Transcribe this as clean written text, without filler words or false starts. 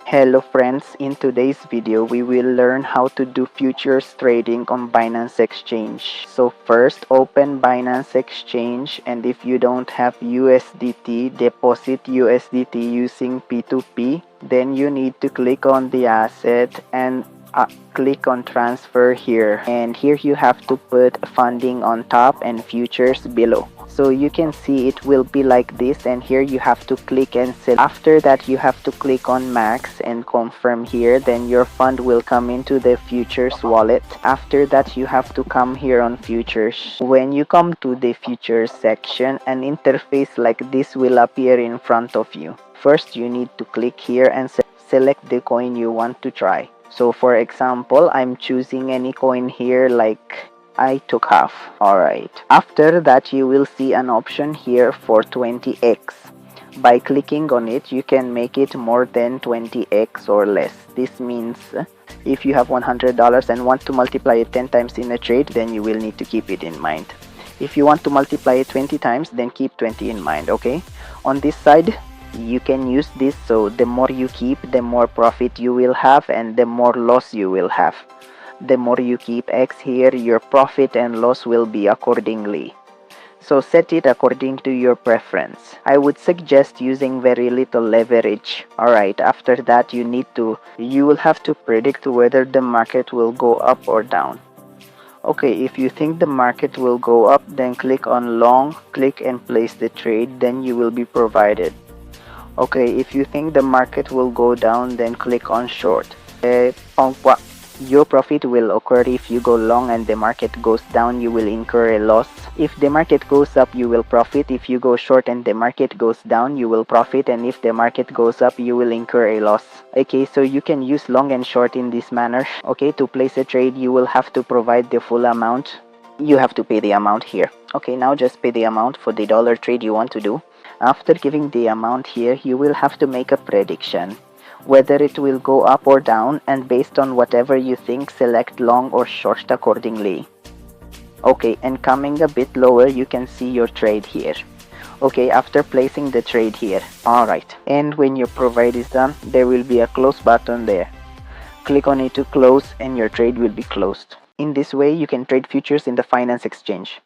Hello friends, in today's video we will learn how to do futures trading on Binance Exchange. So first, open Binance Exchange, and if you don't have USDT, deposit USDT using P2P. Then you need to click on the asset and click on transfer here, and here you have to put funding on top and futures below. So you can see it will be like this, and here you have to click and select. After that you have to click on max and confirm here, then your fund will come into the futures wallet. After that you have to come here on futures. When you come to the futures section, an interface like this will appear in front of you. First you need to click here and select the coin you want to try. So for example, I'm choosing any coin here, like I took half. Alright. After that you will see an option here for 20x. By clicking on it, you can make it more than 20x or less. This means if you have $100 and want to multiply it 10 times in a trade, then you will need to keep it in mind. If you want to multiply it 20 times, then keep 20 in mind, okay? On this side, you can use this, so the more you keep, the more profit you will have and the more loss you will have. The more you keep X here, your profit and loss will be accordingly. So set it according to your preference. I would suggest using very little leverage. Alright, after that you will have to predict whether the market will go up or down. Okay, if you think the market will go up, then click on long, click and place the trade, then you will be provided. Okay, if you think the market will go down, then click on short. Your profit will occur if you go long and the market goes down, you will incur a loss. If the market goes up, you will profit. If you go short and the market goes down, you will profit. And if the market goes up, you will incur a loss. Okay, so you can use long and short in this manner. Okay, to place a trade, you will have to provide the full amount. You have to pay the amount here. Okay, now just pay the amount for the dollar trade you want to do. After giving the amount here, you will have to make a prediction whether it will go up or down, and based on whatever you think, select long or short accordingly. Okay, and coming a bit lower, you can see your trade here. Okay, after placing the trade here. Alright, and when your provide is done, there will be a close button there. Click on it to close and your trade will be closed. In this way, you can trade futures in the Binance Exchange.